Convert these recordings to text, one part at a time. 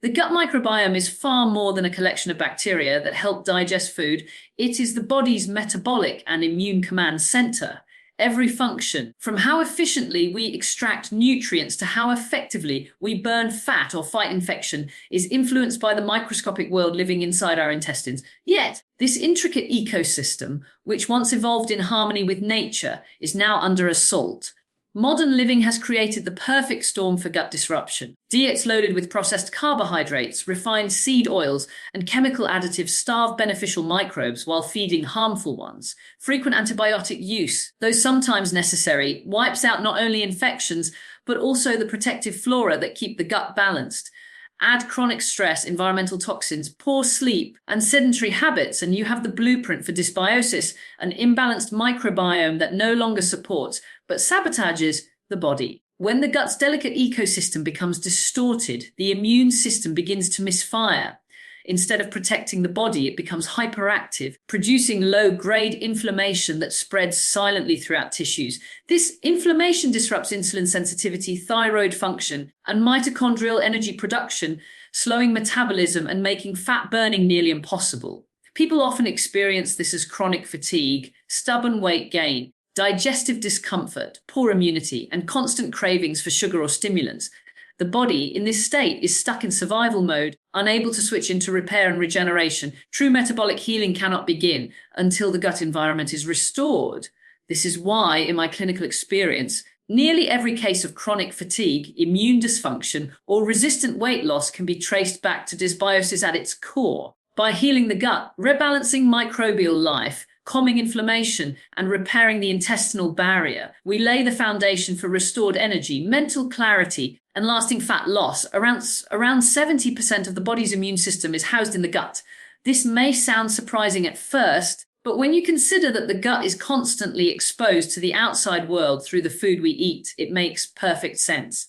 The gut microbiome is far more than a collection of bacteria that help digest food. It is the body's metabolic and immune command center. Every function, from how efficiently we extract nutrients to how effectively we burn fat or fight infection, is influenced by the microscopic world living inside our intestines. Yet, this intricate ecosystem, which once evolved in harmony with nature, is now under assault. Modern living has created the perfect storm for gut disruption. Diets loaded with processed carbohydrates, refined seed oils, and chemical additives starve beneficial microbes while feeding harmful ones. Frequent antibiotic use, though sometimes necessary, wipes out not only infections, but also the protective flora that keep the gut balanced. Add chronic stress, environmental toxins, poor sleep, and sedentary habits, and you have the blueprint for dysbiosis, an imbalanced microbiome that no longer supports, but sabotages the body. When the gut's delicate ecosystem becomes distorted, the immune system begins to misfire. Instead of protecting the body, it becomes hyperactive, producing low-grade inflammation that spreads silently throughout tissues. This inflammation disrupts insulin sensitivity, thyroid function, and mitochondrial energy production, slowing metabolism and making fat burning nearly impossible. People often experience this as chronic fatigue, stubborn weight gain, digestive discomfort, poor immunity, and constant cravings for sugar or stimulants. The body, in this state, is stuck in survival mode, unable to switch into repair and regeneration. True metabolic healing cannot begin until the gut environment is restored. This is why, in my clinical experience, nearly every case of chronic fatigue, immune dysfunction, or resistant weight loss can be traced back to dysbiosis at its core. By healing the gut, rebalancing microbial life, calming inflammation, and repairing the intestinal barrier, we lay the foundation for restored energy, mental clarity, and lasting fat loss. Around 70% of the body's immune system is housed in the gut. This may sound surprising at first, but when you consider that the gut is constantly exposed to the outside world through the food we eat, it makes perfect sense.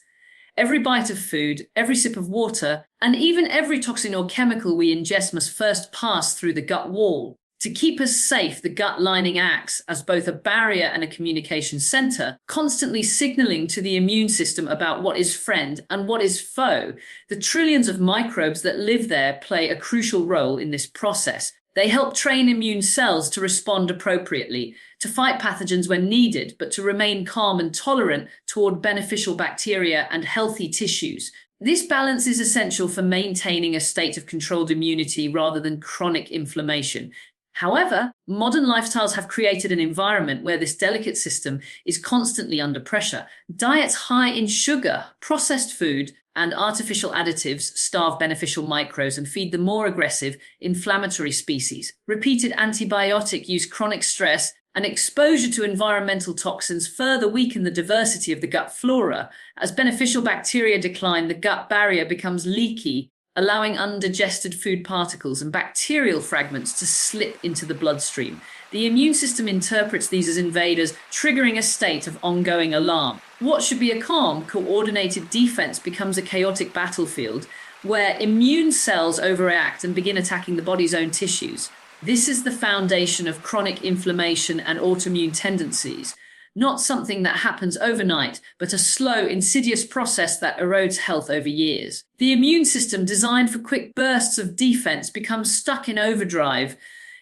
Every bite of food, every sip of water, and even every toxin or chemical we ingest must first pass through the gut wall. To keep us safe, the gut lining acts as both a barrier and a communication center, constantly signaling to the immune system about what is friend and what is foe. The trillions of microbes that live there play a crucial role in this process. They help train immune cells to respond appropriately, to fight pathogens when needed, but to remain calm and tolerant toward beneficial bacteria and healthy tissues. This balance is essential for maintaining a state of controlled immunity rather than chronic inflammation. However, modern lifestyles have created an environment where this delicate system is constantly under pressure. Diets high in sugar, processed food, and artificial additives starve beneficial microbes and feed the more aggressive, inflammatory species. Repeated antibiotic use, chronic stress, and exposure to environmental toxins further weaken the diversity of the gut flora. As beneficial bacteria decline, the gut barrier becomes leaky, allowing undigested food particles and bacterial fragments to slip into the bloodstream. The immune system interprets these as invaders, triggering a state of ongoing alarm. What should be a calm, coordinated defense becomes a chaotic battlefield where immune cells overreact and begin attacking the body's own tissues. This is the foundation of chronic inflammation and autoimmune tendencies. Not something that happens overnight, but a slow, insidious process that erodes health over years. The immune system, designed for quick bursts of defense, becomes stuck in overdrive.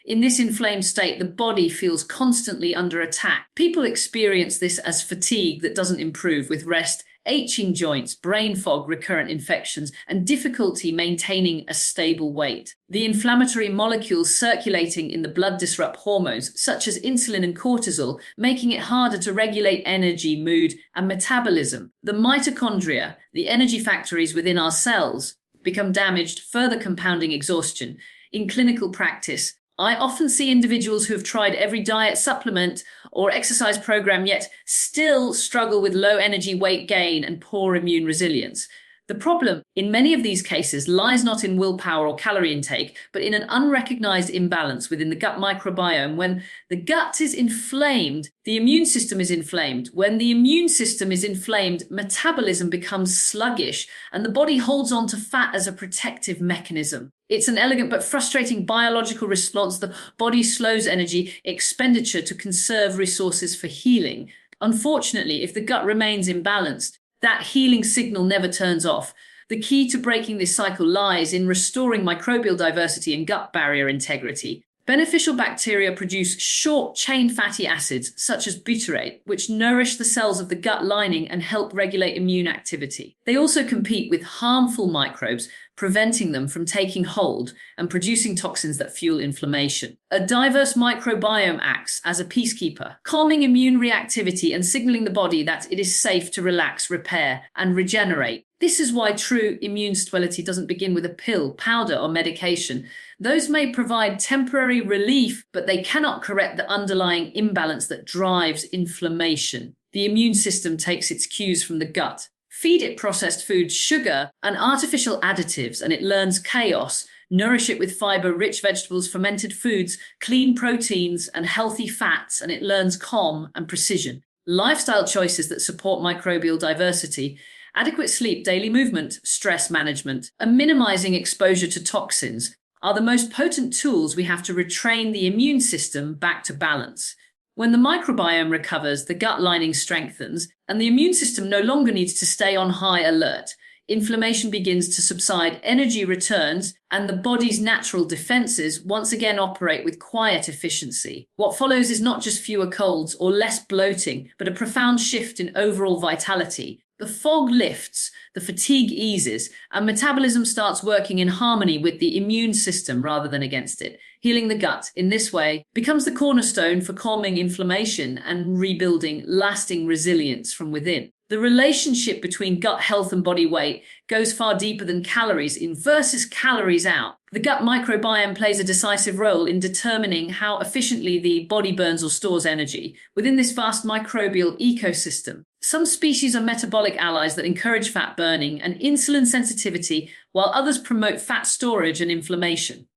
In this inflamed state, the body feels constantly under attack. People experience this as fatigue that doesn't improve with rest, aching joints, brain fog, recurrent infections, and difficulty maintaining a stable weight. The inflammatory molecules circulating in the blood disrupt hormones, such as insulin and cortisol, making it harder to regulate energy, mood, and metabolism. The mitochondria, the energy factories within our cells, become damaged, further compounding exhaustion. In clinical practice, I often see individuals who have tried every diet, supplement, or exercise program yet still struggle with low energy, weight gain, and poor immune resilience. The problem in many of these cases lies not in willpower or calorie intake, but in an unrecognized imbalance within the gut microbiome. When the gut is inflamed, the immune system is inflamed. When the immune system is inflamed, metabolism becomes sluggish, and the body holds on to fat as a protective mechanism. It's an elegant but frustrating biological response. The body slows energy expenditure to conserve resources for healing. Unfortunately, if the gut remains imbalanced, that healing signal never turns off. The key to breaking this cycle lies in restoring microbial diversity and gut barrier integrity. Beneficial bacteria produce short-chain fatty acids, such as butyrate, which nourish the cells of the gut lining and help regulate immune activity. They also compete with harmful microbes, preventing them from taking hold and producing toxins that fuel inflammation. A diverse microbiome acts as a peacekeeper, calming immune reactivity and signaling the body that it is safe to relax, repair, and regenerate. This is why true immune stability doesn't begin with a pill, powder, or medication. Those may provide temporary relief, but they cannot correct the underlying imbalance that drives inflammation. The immune system takes its cues from the gut. Feed it processed food, sugar, and artificial additives, and it learns chaos. Nourish it with fiber-rich vegetables, fermented foods, clean proteins, and healthy fats, and it learns calm and precision. Lifestyle choices that support microbial diversity, adequate sleep, daily movement, stress management, and minimizing exposure to toxins are the most potent tools we have to retrain the immune system back to balance. When the microbiome recovers, the gut lining strengthens, and the immune system no longer needs to stay on high alert. Inflammation begins to subside, energy returns, and the body's natural defenses once again operate with quiet efficiency. What follows is not just fewer colds or less bloating, but a profound shift in overall vitality. The fog lifts, the fatigue eases, and metabolism starts working in harmony with the immune system rather than against it. Healing the gut in this way becomes the cornerstone for calming inflammation and rebuilding lasting resilience from within. The relationship between gut health and body weight goes far deeper than calories in versus calories out. The gut microbiome plays a decisive role in determining how efficiently the body burns or stores energy within this vast microbial ecosystem. Some species are metabolic allies that encourage fat burning and insulin sensitivity, while others promote fat storage and inflammation.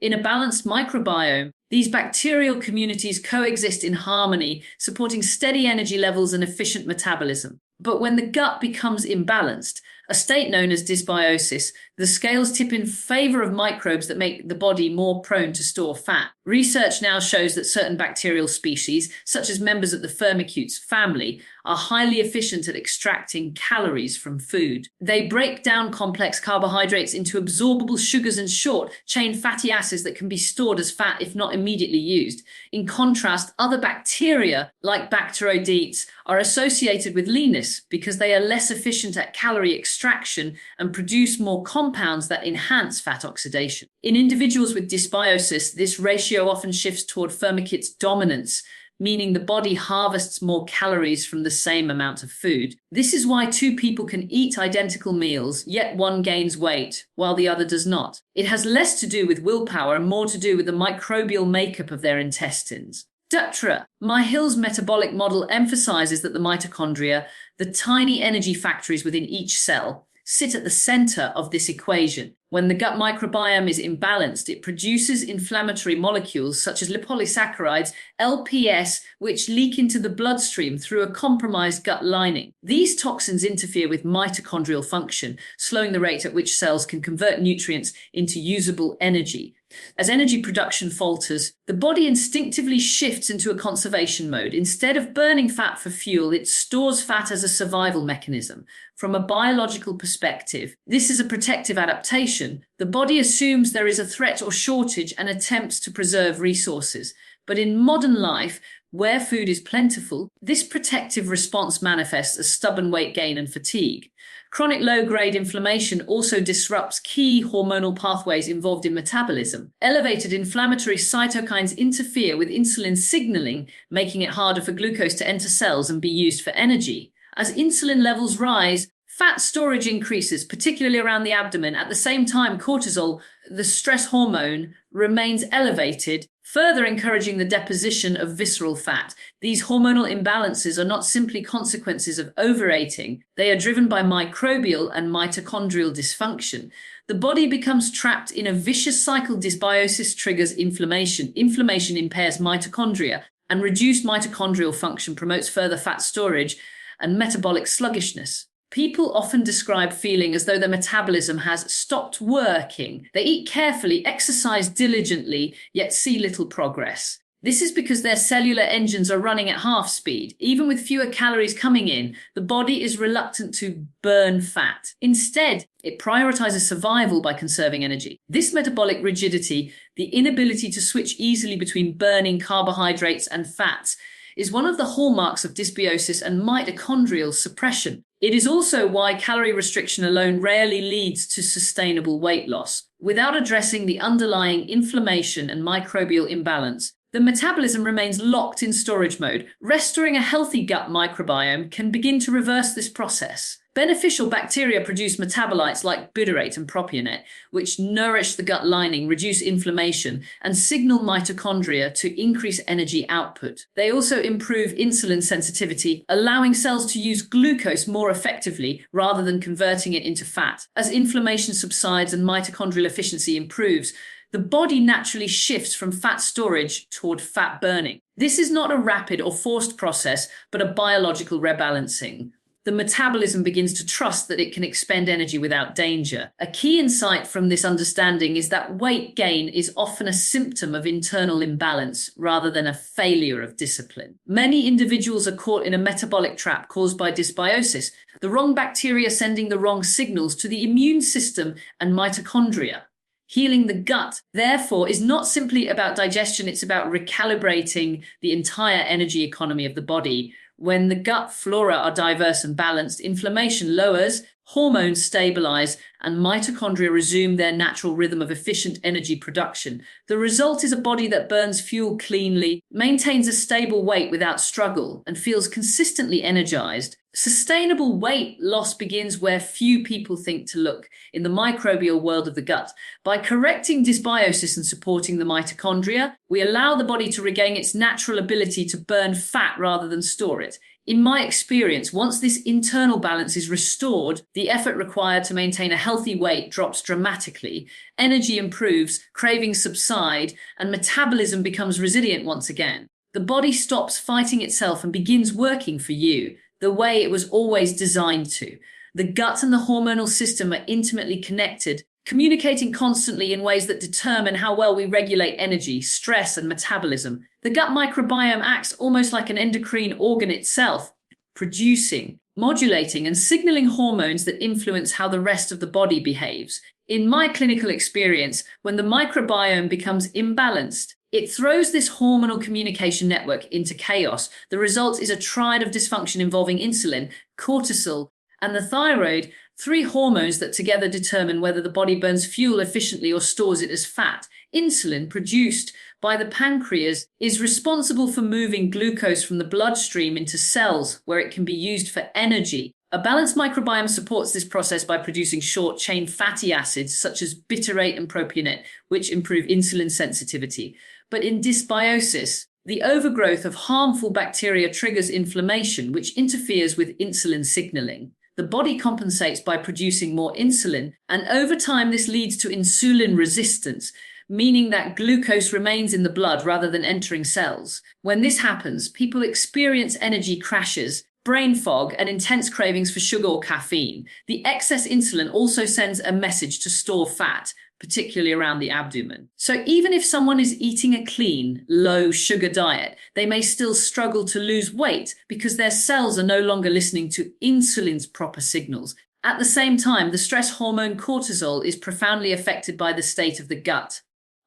In a balanced microbiome, these bacterial communities coexist in harmony, supporting steady energy levels and efficient metabolism. But when the gut becomes imbalanced, a state known as dysbiosis, the scales tip in favor of microbes that make the body more prone to store fat. Research now shows that certain bacterial species, such as members of the Firmicutes family, are highly efficient at extracting calories from food. They break down complex carbohydrates into absorbable sugars and short-chain fatty acids that can be stored as fat if not immediately used. In contrast, other bacteria, like Bacteroidetes, are associated with leanness because they are less efficient at calorie extraction and produce more compounds that enhance fat oxidation. In individuals with dysbiosis, this ratio often shifts toward Firmicutes dominance, meaning the body harvests more calories from the same amount of food. This is why two people can eat identical meals, yet one gains weight, while the other does not. It has less to do with willpower and more to do with the microbial makeup of their intestines. Dr. Myhill's metabolic model emphasizes that the mitochondria, the tiny energy factories within each cell, sit at the center of this equation. When the gut microbiome is imbalanced, it produces inflammatory molecules such as lipopolysaccharides, LPS, which leak into the bloodstream through a compromised gut lining. These toxins interfere with mitochondrial function, slowing the rate at which cells can convert nutrients into usable energy. As energy production falters, the body instinctively shifts into a conservation mode. Instead of burning fat for fuel, it stores fat as a survival mechanism. From a biological perspective, this is a protective adaptation. The body assumes there is a threat or shortage and attempts to preserve resources. But in modern life, where food is plentiful, this protective response manifests as stubborn weight gain and fatigue. Chronic low-grade inflammation also disrupts key hormonal pathways involved in metabolism. Elevated inflammatory cytokines interfere with insulin signaling, making it harder for glucose to enter cells and be used for energy. As insulin levels rise, fat storage increases, particularly around the abdomen. At the same time, cortisol, the stress hormone, remains elevated, further encouraging the deposition of visceral fat. These hormonal imbalances are not simply consequences of overeating. They are driven by microbial and mitochondrial dysfunction. The body becomes trapped in a vicious cycle. Dysbiosis triggers inflammation. Inflammation impairs mitochondria, and reduced mitochondrial function promotes further fat storage and metabolic sluggishness. People often describe feeling as though their metabolism has stopped working. They eat carefully, exercise diligently, yet see little progress. This is because their cellular engines are running at half speed. Even with fewer calories coming in, the body is reluctant to burn fat. Instead, it prioritizes survival by conserving energy. This metabolic rigidity, the inability to switch easily between burning carbohydrates and fats, is one of the hallmarks of dysbiosis and mitochondrial suppression. It is also why calorie restriction alone rarely leads to sustainable weight loss. Without addressing the underlying inflammation and microbial imbalance, the metabolism remains locked in storage mode. Restoring a healthy gut microbiome can begin to reverse this process. Beneficial bacteria produce metabolites like butyrate and propionate, which nourish the gut lining, reduce inflammation, and signal mitochondria to increase energy output. They also improve insulin sensitivity, allowing cells to use glucose more effectively rather than converting it into fat. As inflammation subsides and mitochondrial efficiency improves, the body naturally shifts from fat storage toward fat burning. This is not a rapid or forced process, but a biological rebalancing. The metabolism begins to trust that it can expend energy without danger. A key insight from this understanding is that weight gain is often a symptom of internal imbalance rather than a failure of discipline. Many individuals are caught in a metabolic trap caused by dysbiosis, the wrong bacteria sending the wrong signals to the immune system and mitochondria. Healing the gut, therefore, is not simply about digestion, it's about recalibrating the entire energy economy of the body. When the gut flora are diverse and balanced, inflammation lowers, hormones stabilize, and mitochondria resume their natural rhythm of efficient energy production. The result is a body that burns fuel cleanly, maintains a stable weight without struggle, and feels consistently energized. Sustainable weight loss begins where few people think to look, in the microbial world of the gut. By correcting dysbiosis and supporting the mitochondria, we allow the body to regain its natural ability to burn fat rather than store it. In my experience, once this internal balance is restored, the effort required to maintain a healthy weight drops dramatically, energy improves, cravings subside, and metabolism becomes resilient once again. The body stops fighting itself and begins working for you, the way it was always designed to. The gut and the hormonal system are intimately connected, communicating constantly in ways that determine how well we regulate energy, stress, and metabolism. The gut microbiome acts almost like an endocrine organ itself, producing, modulating, and signaling hormones that influence how the rest of the body behaves. In my clinical experience, when the microbiome becomes imbalanced, it throws this hormonal communication network into chaos. The result is a triad of dysfunction involving insulin, cortisol, and the thyroid, three hormones that together determine whether the body burns fuel efficiently or stores it as fat. Insulin, produced by the pancreas, is responsible for moving glucose from the bloodstream into cells where it can be used for energy. A balanced microbiome supports this process by producing short-chain fatty acids such as butyrate and propionate, which improve insulin sensitivity. But in dysbiosis, the overgrowth of harmful bacteria triggers inflammation, which interferes with insulin signaling. The body compensates by producing more insulin, and over time this leads to insulin resistance, meaning that glucose remains in the blood rather than entering cells. When this happens, people experience energy crashes, brain fog, and intense cravings for sugar or caffeine. The excess insulin also sends a message to store fat, particularly around the abdomen. So even if someone is eating a clean, low-sugar diet, they may still struggle to lose weight because their cells are no longer listening to insulin's proper signals. At the same time, the stress hormone cortisol is profoundly affected by the state of the gut.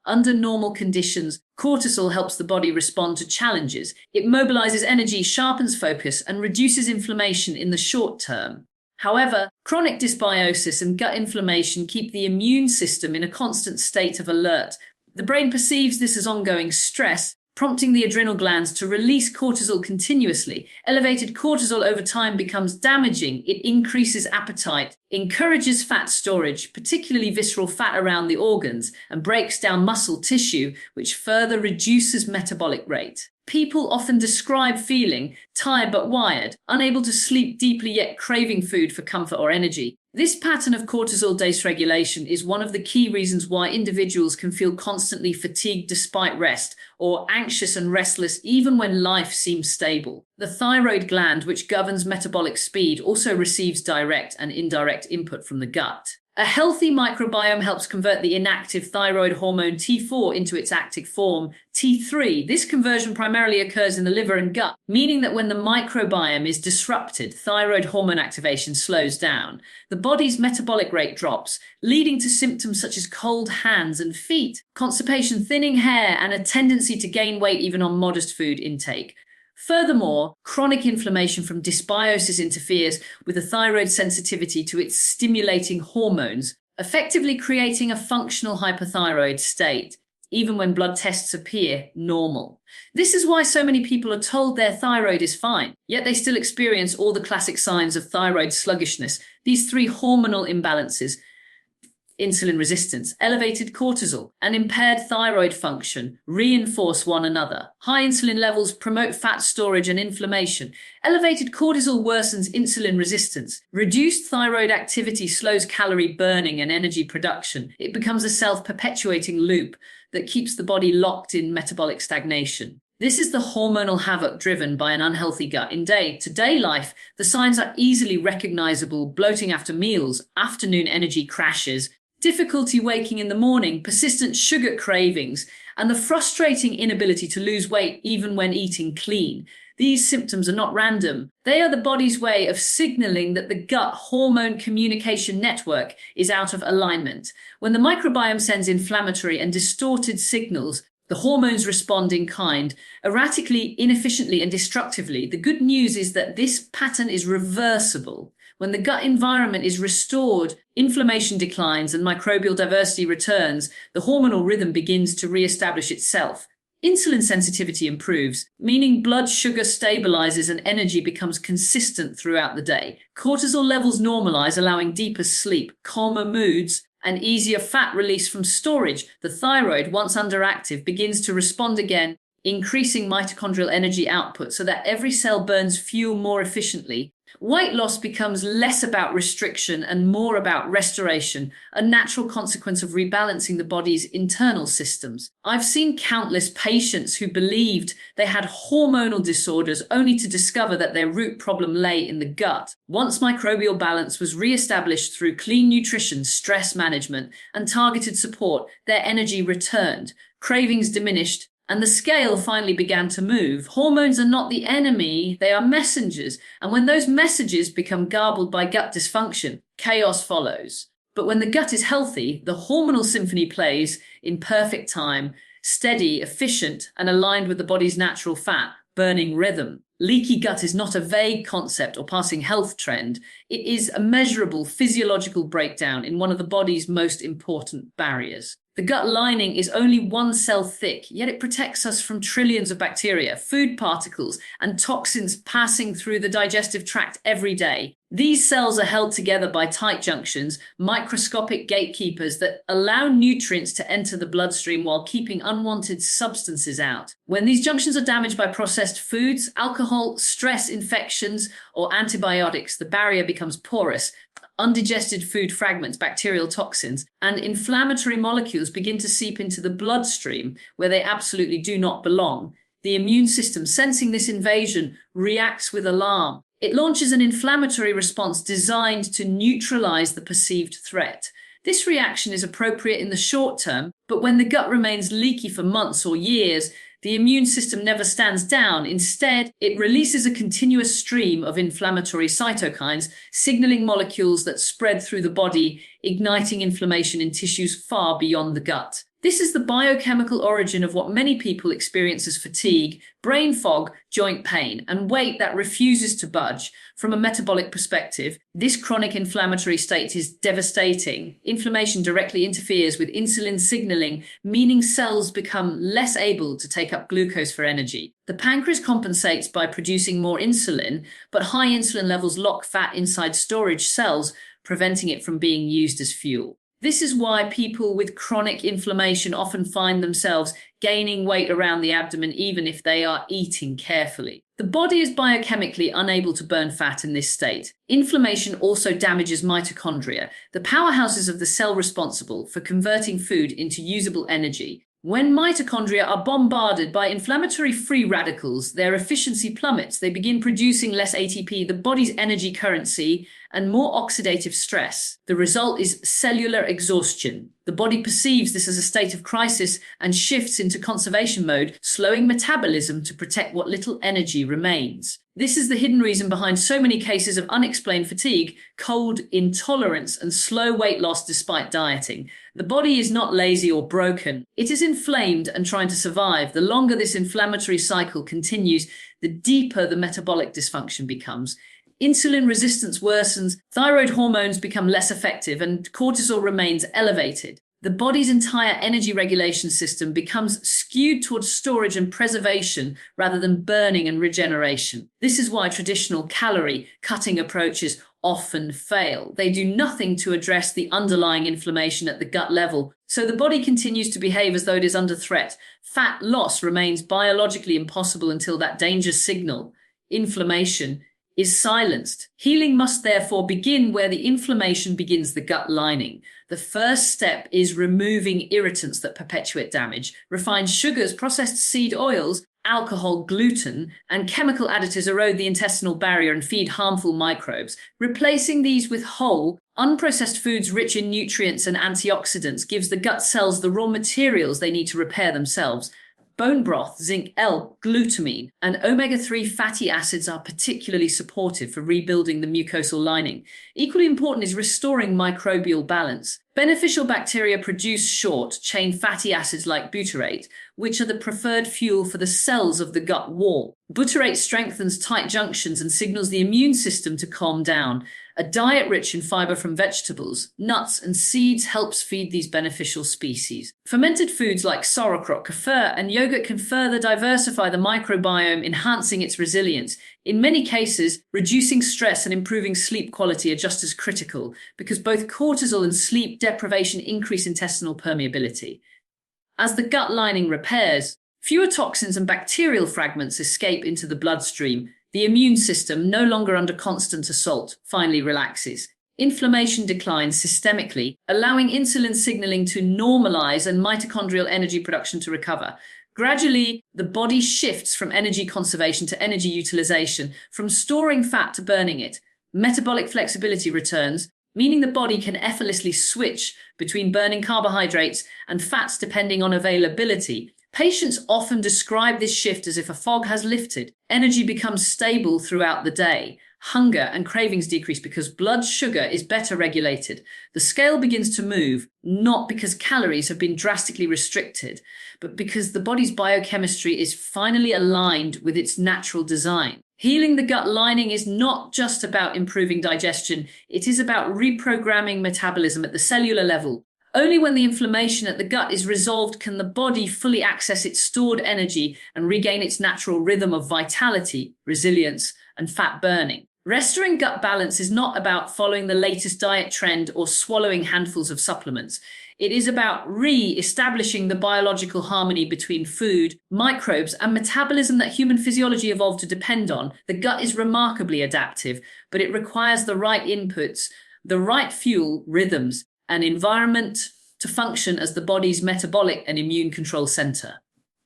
Under normal conditions, cortisol helps the body respond to challenges. It mobilizes energy, sharpens focus, and reduces inflammation in the short term. However, chronic dysbiosis and gut inflammation keep the immune system in a constant state of alert. The brain perceives this as ongoing stress, prompting the adrenal glands to release cortisol continuously. Elevated cortisol over time becomes damaging. It increases appetite, encourages fat storage, particularly visceral fat around the organs, and breaks down muscle tissue, which further reduces metabolic rate. People often describe feeling tired but wired, unable to sleep deeply yet craving food for comfort or energy. This pattern of cortisol dysregulation is one of the key reasons why individuals can feel constantly fatigued despite rest, or anxious and restless even when life seems stable. The thyroid gland, which governs metabolic speed, also receives direct and indirect input from the gut. A healthy microbiome helps convert the inactive thyroid hormone T4 into its active form, T3. This conversion primarily occurs in the liver and gut, meaning that when the microbiome is disrupted, thyroid hormone activation slows down. The body's metabolic rate drops, leading to symptoms such as cold hands and feet, constipation, thinning hair, and a tendency to gain weight even on modest food intake. Furthermore, chronic inflammation from dysbiosis interferes with the thyroid sensitivity to its stimulating hormones, effectively creating a functional hypothyroid state, even when blood tests appear normal. This is why so many people are told their thyroid is fine, yet they still experience all the classic signs of thyroid sluggishness. These three hormonal imbalances: insulin resistance, elevated cortisol, and impaired thyroid function reinforce one another. High insulin levels promote fat storage and inflammation. Elevated cortisol worsens insulin resistance. Reduced thyroid activity slows calorie burning and energy production. It becomes a self-perpetuating loop that keeps the body locked in metabolic stagnation. This is the hormonal havoc driven by an unhealthy gut. In day-to-day life, the signs are easily recognizable: bloating after meals, afternoon energy crashes, difficulty waking in the morning, persistent sugar cravings, and the frustrating inability to lose weight even when eating clean. These symptoms are not random. They are the body's way of signaling that the gut hormone communication network is out of alignment. When the microbiome sends inflammatory and distorted signals, the hormones respond in kind, erratically, inefficiently, and destructively. The good news is that this pattern is reversible. When the gut environment is restored, inflammation declines and microbial diversity returns, the hormonal rhythm begins to re-establish itself. Insulin sensitivity improves, meaning blood sugar stabilizes and energy becomes consistent throughout the day. Cortisol levels normalize, allowing deeper sleep, calmer moods, and easier fat release from storage. The thyroid, once underactive, begins to respond again, increasing mitochondrial energy output so that every cell burns fuel more efficiently. Weight loss becomes less about restriction and more about restoration, a natural consequence of rebalancing the body's internal systems. I've seen countless patients who believed they had hormonal disorders only to discover that their root problem lay in the gut. Once microbial balance was re-established through clean nutrition, stress management, and targeted support, their energy returned, cravings diminished, and the scale finally began to move. Hormones are not the enemy, they are messengers. And when those messages become garbled by gut dysfunction, chaos follows. But when the gut is healthy, the hormonal symphony plays in perfect time, steady, efficient, and aligned with the body's natural fat burning rhythm. Leaky gut is not a vague concept or passing health trend. It is a measurable physiological breakdown in one of the body's most important barriers. The gut lining is only one cell thick, yet it protects us from trillions of bacteria, food particles, and toxins passing through the digestive tract every day. These cells are held together by tight junctions, microscopic gatekeepers that allow nutrients to enter the bloodstream while keeping unwanted substances out. When these junctions are damaged by processed foods, alcohol, stress, infections, or antibiotics, the barrier becomes porous. Undigested food fragments, bacterial toxins, and inflammatory molecules begin to seep into the bloodstream where they absolutely do not belong. The immune system, sensing this invasion, reacts with alarm. It launches an inflammatory response designed to neutralize the perceived threat. This reaction is appropriate in the short term, but when the gut remains leaky for months or years, the immune system never stands down. Instead, it releases a continuous stream of inflammatory cytokines, signaling molecules that spread through the body, igniting inflammation in tissues far beyond the gut. This is the biochemical origin of what many people experience as fatigue, brain fog, joint pain, and weight that refuses to budge. From a metabolic perspective, this chronic inflammatory state is devastating. Inflammation directly interferes with insulin signaling, meaning cells become less able to take up glucose for energy. The pancreas compensates by producing more insulin, but high insulin levels lock fat inside storage cells, preventing it from being used as fuel. This is why people with chronic inflammation often find themselves gaining weight around the abdomen even if they are eating carefully. The body is biochemically unable to burn fat in this state. Inflammation also damages mitochondria, the powerhouses of the cell responsible for converting food into usable energy. When mitochondria are bombarded by inflammatory free radicals, their efficiency plummets. They begin producing less ATP, the body's energy currency, and more oxidative stress. The result is cellular exhaustion. The body perceives this as a state of crisis and shifts into conservation mode, slowing metabolism to protect what little energy remains. This is the hidden reason behind so many cases of unexplained fatigue, cold intolerance, and slow weight loss despite dieting. The body is not lazy or broken. It is inflamed and trying to survive. The longer this inflammatory cycle continues, the deeper the metabolic dysfunction becomes. Insulin resistance worsens, thyroid hormones become less effective, and cortisol remains elevated. The body's entire energy regulation system becomes skewed towards storage and preservation rather than burning and regeneration. This is why traditional calorie-cutting approaches often fail. They do nothing to address the underlying inflammation at the gut level, so the body continues to behave as though it is under threat. Fat loss remains biologically impossible until that danger signal, inflammation, is silenced. Healing must therefore begin where the inflammation begins, the gut lining. The first step is removing irritants that perpetuate damage. Refined sugars, processed seed oils, alcohol, gluten, and chemical additives erode the intestinal barrier and feed harmful microbes. Replacing these with whole, unprocessed foods rich in nutrients and antioxidants gives the gut cells the raw materials they need to repair themselves. Bone broth, zinc, L-glutamine, and omega-3 fatty acids are particularly supportive for rebuilding the mucosal lining. Equally important is restoring microbial balance. Beneficial bacteria produce short-chain fatty acids like butyrate, which are the preferred fuel for the cells of the gut wall. Butyrate strengthens tight junctions and signals the immune system to calm down. A diet rich in fiber from vegetables, nuts, and seeds helps feed these beneficial species. Fermented foods like sauerkraut, kefir, and yogurt can further diversify the microbiome, enhancing its resilience. In many cases, reducing stress and improving sleep quality are just as critical, because both cortisol and sleep deprivation increase intestinal permeability. As the gut lining repairs, fewer toxins and bacterial fragments escape into the bloodstream. The immune system, no longer under constant assault, finally relaxes. Inflammation declines systemically, allowing insulin signaling to normalize and mitochondrial energy production to recover. Gradually, the body shifts from energy conservation to energy utilization, from storing fat to burning it. Metabolic flexibility returns, meaning the body can effortlessly switch between burning carbohydrates and fats depending on availability. Patients often describe this shift as if a fog has lifted. Energy becomes stable throughout the day. Hunger and cravings decrease because blood sugar is better regulated. The scale begins to move, not because calories have been drastically restricted, but because the body's biochemistry is finally aligned with its natural design. Healing the gut lining is not just about improving digestion, it is about reprogramming metabolism at the cellular level. Only when the inflammation at the gut is resolved can the body fully access its stored energy and regain its natural rhythm of vitality, resilience, and fat burning. Restoring gut balance is not about following the latest diet trend or swallowing handfuls of supplements. It is about re-establishing the biological harmony between food, microbes, and metabolism that human physiology evolved to depend on. The gut is remarkably adaptive, but it requires the right inputs, the right fuel, rhythms, and environment to function as the body's metabolic and immune control center.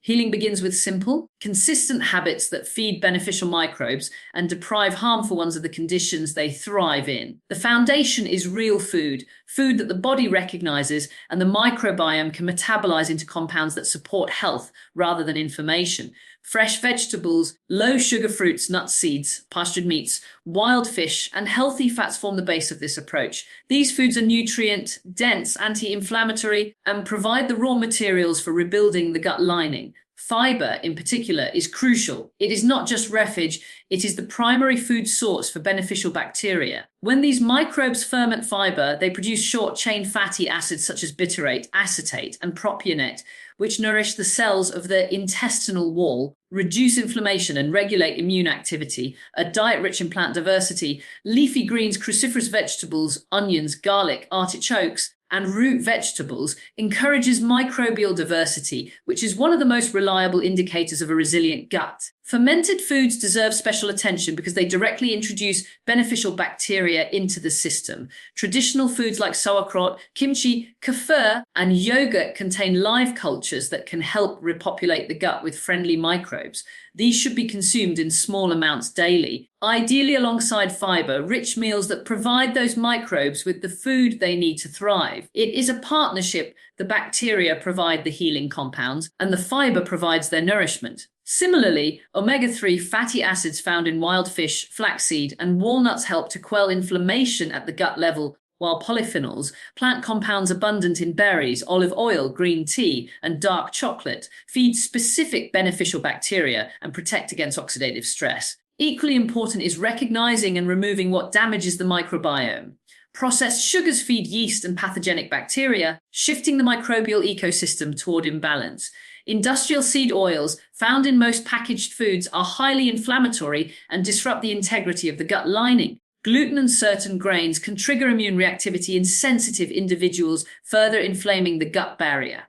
Healing begins with simple, consistent habits that feed beneficial microbes and deprive harmful ones of the conditions they thrive in. The foundation is real food, food that the body recognizes and the microbiome can metabolize into compounds that support health rather than inflammation. Fresh vegetables, low-sugar fruits, nuts, seeds, pastured meats, wild fish, and healthy fats form the base of this approach. These foods are nutrient-dense, anti-inflammatory, and provide the raw materials for rebuilding the gut lining. Fiber, in particular, is crucial. It is not just refuge, it is the primary food source for beneficial bacteria. When these microbes ferment fiber, they produce short-chain fatty acids such as butyrate, acetate, and propionate, which nourish the cells of the intestinal wall, reduce inflammation, and regulate immune activity. A diet rich in plant diversity, leafy greens, cruciferous vegetables, onions, garlic, artichokes, and root vegetables encourages microbial diversity, which is one of the most reliable indicators of a resilient gut. Fermented foods deserve special attention because they directly introduce beneficial bacteria into the system. Traditional foods like sauerkraut, kimchi, kefir, and yogurt contain live cultures that can help repopulate the gut with friendly microbes. These should be consumed in small amounts daily, ideally alongside fiber, rich meals that provide those microbes with the food they need to thrive. It is a partnership. The bacteria provide the healing compounds, and the fiber provides their nourishment. Similarly, omega-3 fatty acids found in wild fish, flaxseed, and walnuts help to quell inflammation at the gut level, while polyphenols, plant compounds abundant in berries, olive oil, green tea, and dark chocolate, feed specific beneficial bacteria and protect against oxidative stress. Equally important is recognizing and removing what damages the microbiome. Processed sugars feed yeast and pathogenic bacteria, shifting the microbial ecosystem toward imbalance. Industrial seed oils found in most packaged foods are highly inflammatory and disrupt the integrity of the gut lining. Gluten and certain grains can trigger immune reactivity in sensitive individuals, further inflaming the gut barrier.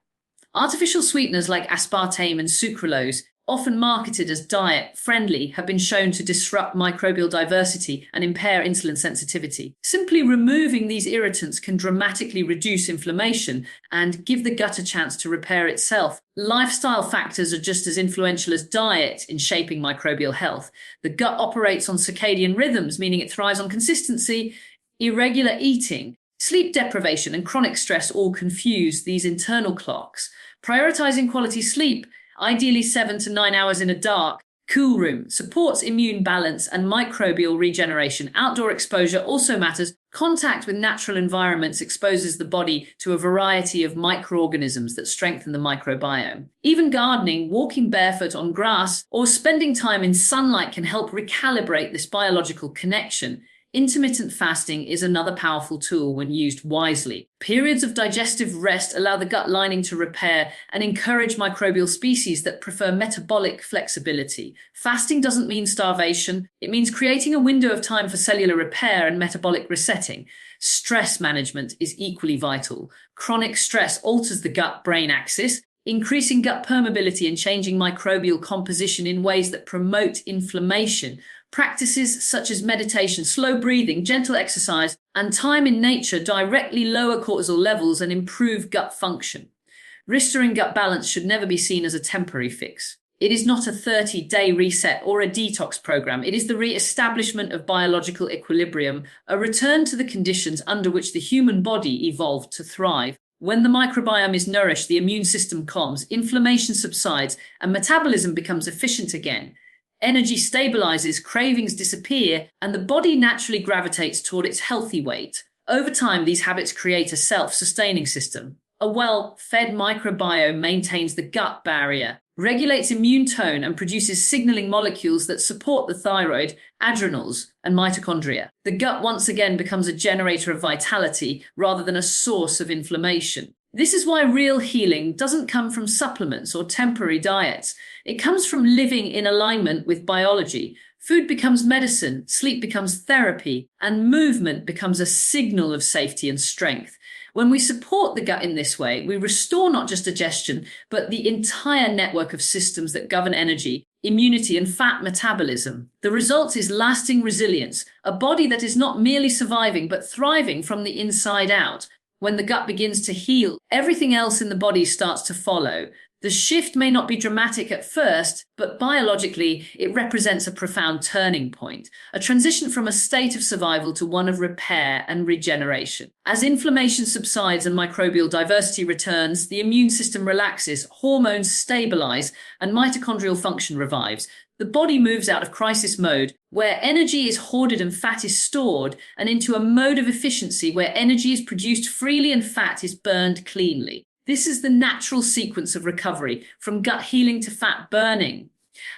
Artificial sweeteners like aspartame and sucralose, often marketed as diet-friendly, have been shown to disrupt microbial diversity and impair insulin sensitivity. Simply removing these irritants can dramatically reduce inflammation and give the gut a chance to repair itself. Lifestyle factors are just as influential as diet in shaping microbial health. The gut operates on circadian rhythms, meaning it thrives on consistency. Irregular eating, sleep deprivation, and chronic stress all confuse these internal clocks. Prioritizing quality sleep, ideally 7 to 9 hours in a dark, cool room, supports immune balance and microbial regeneration. Outdoor exposure also matters. Contact with natural environments exposes the body to a variety of microorganisms that strengthen the microbiome. Even gardening, walking barefoot on grass, or spending time in sunlight can help recalibrate this biological connection. Intermittent fasting is another powerful tool when used wisely. Periods of digestive rest allow the gut lining to repair and encourage microbial species that prefer metabolic flexibility. Fasting doesn't mean starvation. It means creating a window of time for cellular repair and metabolic resetting. Stress management is equally vital. Chronic stress alters the gut-brain axis, increasing gut permeability and changing microbial composition in ways that promote inflammation. Practices such as meditation, slow breathing, gentle exercise, and time in nature directly lower cortisol levels and improve gut function. Restoring gut balance should never be seen as a temporary fix. It is not a 30-day reset or a detox program. It is the re-establishment of biological equilibrium, a return to the conditions under which the human body evolved to thrive. When the microbiome is nourished, the immune system calms, inflammation subsides, and metabolism becomes efficient again. Energy stabilizes, cravings disappear, and the body naturally gravitates toward its healthy weight. Over time, these habits create a self-sustaining system. A well-fed microbiome maintains the gut barrier, regulates immune tone, and produces signaling molecules that support the thyroid, adrenals, and mitochondria. The gut once again becomes a generator of vitality rather than a source of inflammation. This is why real healing doesn't come from supplements or temporary diets. It comes from living in alignment with biology. Food becomes medicine, sleep becomes therapy, and movement becomes a signal of safety and strength. When we support the gut in this way, we restore not just digestion, but the entire network of systems that govern energy, immunity, and fat metabolism. The result is lasting resilience, a body that is not merely surviving, but thriving from the inside out. When the gut begins to heal, everything else in the body starts to follow. The shift may not be dramatic at first, but biologically, it represents a profound turning point, a transition from a state of survival to one of repair and regeneration. As inflammation subsides and microbial diversity returns, the immune system relaxes, hormones stabilize, and mitochondrial function revives. The body moves out of crisis mode, where energy is hoarded and fat is stored, and into a mode of efficiency where energy is produced freely and fat is burned cleanly. This is the natural sequence of recovery, from gut healing to fat burning.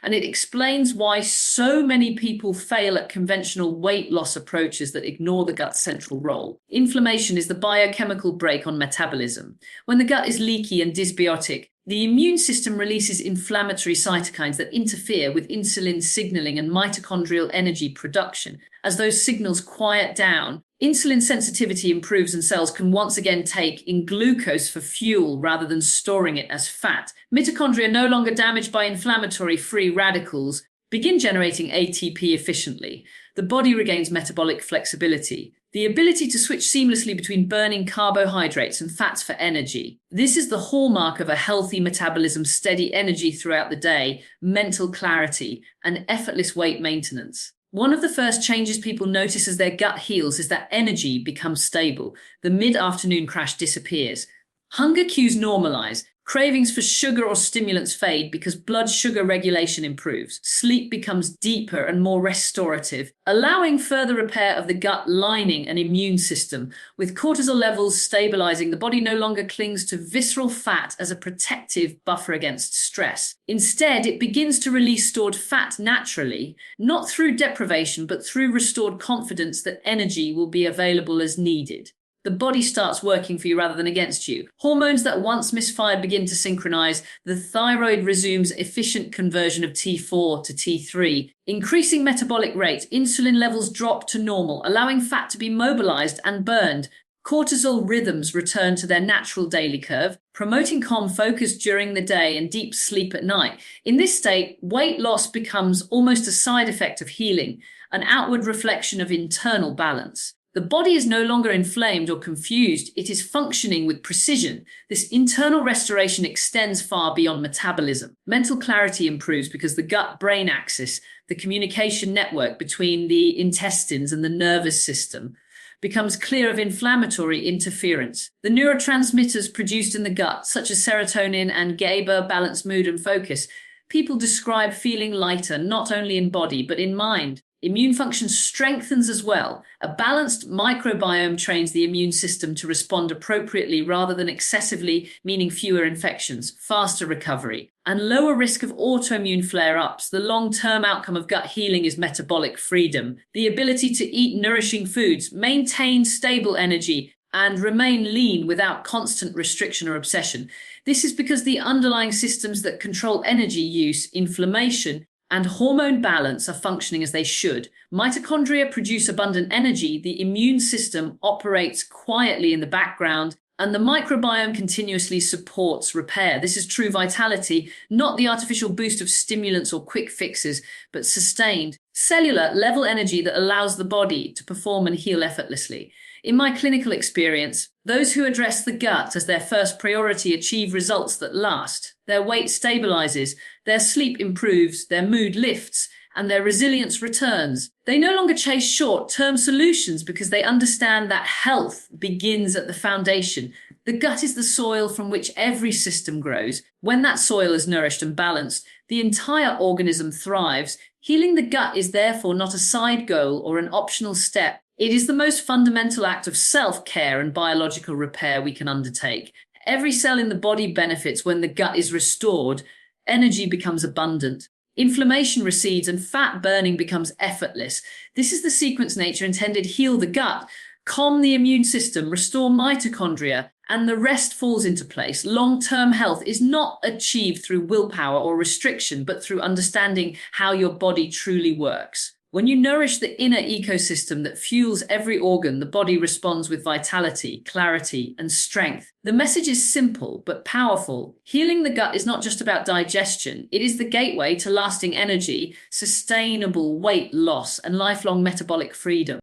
And it explains why so many people fail at conventional weight loss approaches that ignore the gut's central role. Inflammation is the biochemical brake on metabolism. When the gut is leaky and dysbiotic, the immune system releases inflammatory cytokines that interfere with insulin signaling and mitochondrial energy production. As those signals quiet down, insulin sensitivity improves and cells can once again take in glucose for fuel rather than storing it as fat. Mitochondria are no longer damaged by inflammatory free radicals. begin generating ATP efficiently. The body regains metabolic flexibility, the ability to switch seamlessly between burning carbohydrates and fats for energy. This is the hallmark of a healthy metabolism: steady energy throughout the day, mental clarity, and effortless weight maintenance. One of the first changes people notice as their gut heals is that energy becomes stable. The mid-afternoon crash disappears. Hunger cues normalize. Cravings for sugar or stimulants fade because blood sugar regulation improves. Sleep becomes deeper and more restorative, allowing further repair of the gut lining and immune system. With cortisol levels stabilizing, the body no longer clings to visceral fat as a protective buffer against stress. Instead, it begins to release stored fat naturally, not through deprivation, but through restored confidence that energy will be available as needed. The body starts working for you rather than against you. Hormones that once misfired begin to synchronize. The thyroid resumes efficient conversion of T4 to T3, increasing metabolic rate. Insulin levels drop to normal, allowing fat to be mobilized and burned. Cortisol rhythms return to their natural daily curve, promoting calm focus during the day and deep sleep at night. In this state, weight loss becomes almost a side effect of healing, an outward reflection of internal balance. The body is no longer inflamed or confused. It is functioning with precision. This internal restoration extends far beyond metabolism. Mental clarity improves because the gut-brain axis, the communication network between the intestines and the nervous system, becomes clear of inflammatory interference. The neurotransmitters produced in the gut, such as serotonin and GABA, balance mood and focus. People describe feeling lighter, not only in body, but in mind. Immune function strengthens as well. A balanced microbiome trains the immune system to respond appropriately rather than excessively, meaning fewer infections, faster recovery, and lower risk of autoimmune flare-ups. The long-term outcome of gut healing is metabolic freedom, the ability to eat nourishing foods, maintain stable energy, and remain lean without constant restriction or obsession. This is because the underlying systems that control energy use, inflammation, and hormone balance are functioning as they should. Mitochondria produce abundant energy, the immune system operates quietly in the background, and the microbiome continuously supports repair. This is true vitality, not the artificial boost of stimulants or quick fixes, but sustained, cellular level energy that allows the body to perform and heal effortlessly. In my clinical experience, those who address the gut as their first priority achieve results that last. Their weight stabilizes, their sleep improves, their mood lifts, and their resilience returns. They no longer chase short-term solutions because they understand that health begins at the foundation. The gut is the soil from which every system grows. When that soil is nourished and balanced, the entire organism thrives. Healing the gut is therefore not a side goal or an optional step. It is the most fundamental act of self-care and biological repair we can undertake. Every cell in the body benefits when the gut is restored. Energy becomes abundant. Inflammation recedes and fat burning becomes effortless. This is the sequence nature intended: heal the gut, calm the immune system, restore mitochondria, and the rest falls into place. Long-term health is not achieved through willpower or restriction, but through understanding how your body truly works. When you nourish the inner ecosystem that fuels every organ, the body responds with vitality, clarity, and strength. The message is simple but powerful. Healing the gut is not just about digestion. It is the gateway to lasting energy, sustainable weight loss, and lifelong metabolic freedom.